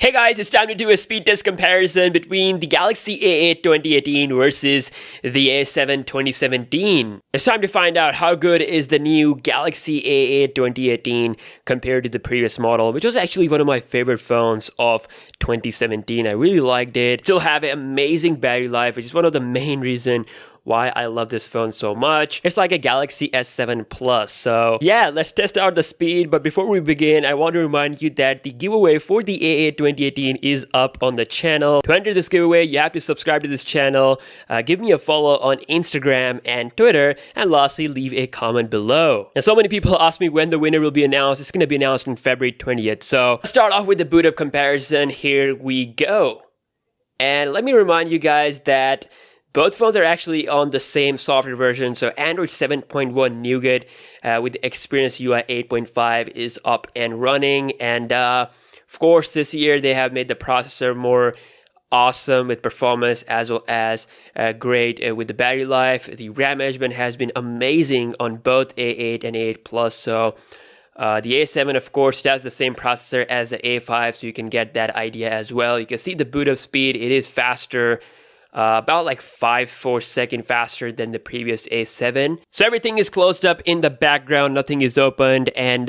Hey guys, it's time to do a speed test comparison between the Galaxy A8 2018 versus the A7 2017. It's time to find out how good is the new Galaxy A8 2018 compared to the previous model, which was actually one of my favorite phones of 2017. I really liked it. Still have an amazing battery life, which is one of the main reasons why I love this phone so much. It's like a Galaxy S7 Plus. So yeah, let's test out the speed. But before we begin, I want to remind you that the giveaway for the A8 2018 is up on the channel. To enter this giveaway, you have to subscribe to this channel, give me a follow on Instagram and Twitter, and lastly, leave a comment below. And so many people ask me when the winner will be announced. It's going to be announced on February 20th. So let's start off with the boot up comparison. Here we go. And let me remind you guys that both phones are actually on the same software version, so Android 7.1 Nougat with the Experience UI 8.5 is up and running. And of course, this year they have made the processor more awesome with performance as well as great with the battery life. The RAM management has been amazing on both A8 and A8 Plus. So the A7, of course, it has the same processor as the A5, so you can get that idea as well. You can see the boot up speed, it is faster. About like 4 seconds faster than the previous A7. So everything is closed up in the background, nothing is opened, and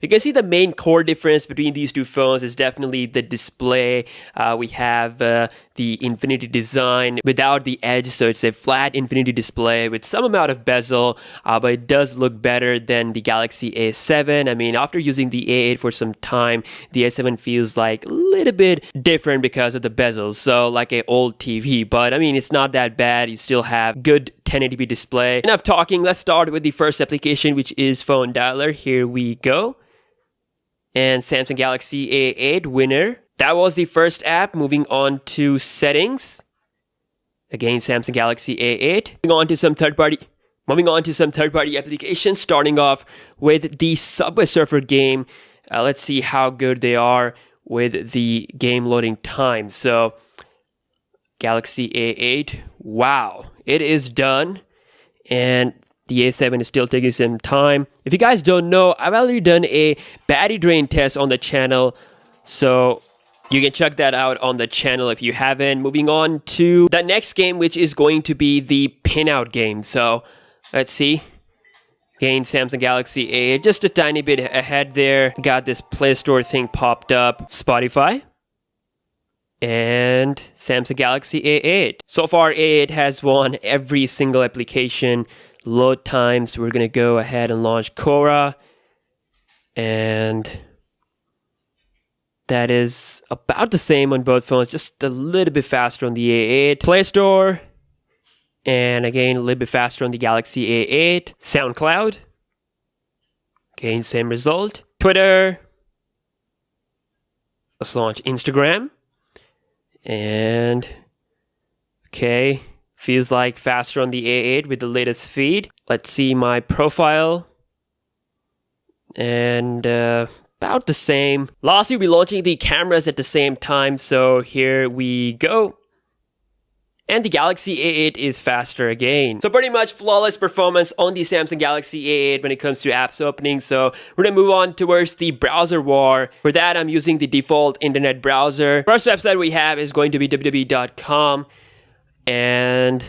you can see the main core difference between these two phones is definitely the display. We have the Infinity design without the edge, so it's a flat Infinity display with some amount of bezel, but it does look better than the Galaxy A7. I mean, after using the A8 for some time, the A7 feels like a little bit different because of the bezels, so like an old TV. But I mean, it's not that bad. You still have good 1080p display. Enough talking. Let's start with the first application, which is Phone Dialer. Here we go. And Samsung Galaxy A8 winner. That was the first app. Moving on to settings. Again, Samsung Galaxy A8. Moving on to some third-party applications. Starting off with the Subway Surfer game. Let's see how good they are with the game loading time. So Galaxy A8, wow, it is done, and the A7 is still taking some time. If you guys don't know, I've already done a battery drain test on the channel, so you can check that out on the channel if you haven't. Moving on to the next game, which is going to be the pinout game. So let's see. Again, Samsung Galaxy A8, just a tiny bit ahead there. Got this Play Store thing popped up. Spotify. And Samsung Galaxy A8. So far, A8 has won every single application. Load times, we're going to go ahead and launch Quora. And that is about the same on both phones, just a little bit faster on the A8. Play Store. And again, a little bit faster on the Galaxy A8. SoundCloud. Again, same result. Twitter. Let's launch Instagram. And okay, feels like faster on the A8 with the latest feed. Let's see my profile, and about the same. Lastly, we'll be launching the cameras at the same time, so here we go. And the Galaxy A8 is faster again. So pretty much flawless performance on the Samsung Galaxy A8 when it comes to apps opening. So we're gonna move on towards the browser war. For that, I'm using the default internet browser. First website we have is going to be www.com. And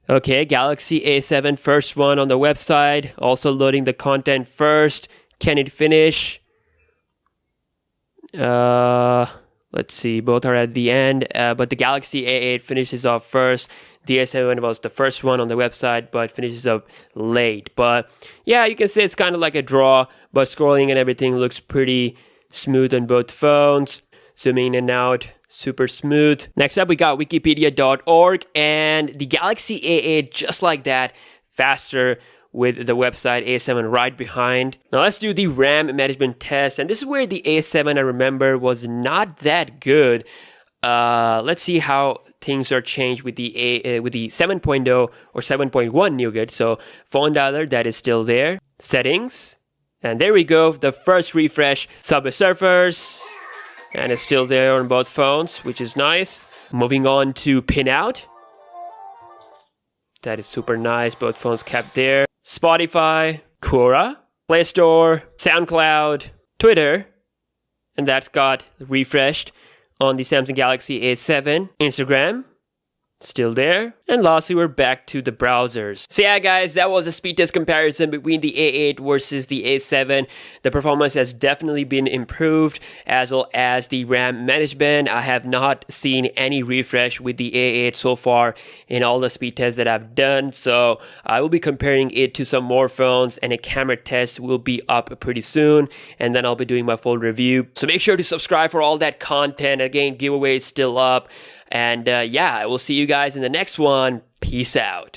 okay, Galaxy A7, first one on the website. Also loading the content first. Can it finish? Let's see, both are at the end, but the Galaxy A8 finishes off first. The A7 was the first one on the website, but finishes up late. But yeah, you can say it's kind of like a draw, but scrolling and everything looks pretty smooth on both phones. Zooming in and out, super smooth. Next up, we got wikipedia.org, and the Galaxy A8, just like that, faster with the website A7 right behind. Now let's do the RAM management test, and this is where the A7, I remember, was not that good. Let's see how things are changed with the 7.0 or 7.1 Nougat. So Phone Dialer, that is still there. Settings, and there we go. The first refresh, Subway Surfers, and it's still there on both phones, which is nice. Moving on to Pinout. That is super nice. Both phones kept there. Spotify, Quora, Play Store, SoundCloud, Twitter, and that's got refreshed on the Samsung Galaxy A7. Instagram, still there. And lastly, we're back to the browsers. So yeah, guys, that was a speed test comparison between the A8 versus the A7. The performance has definitely been improved, as well as the RAM management. I have not seen any refresh with the A8 so far in all the speed tests that I've done. So I will be comparing it to some more phones, and a camera test will be up pretty soon. And then I'll be doing my full review. So make sure to subscribe for all that content. Again, giveaway is still up. And yeah, I will see you guys in the next one. Peace out.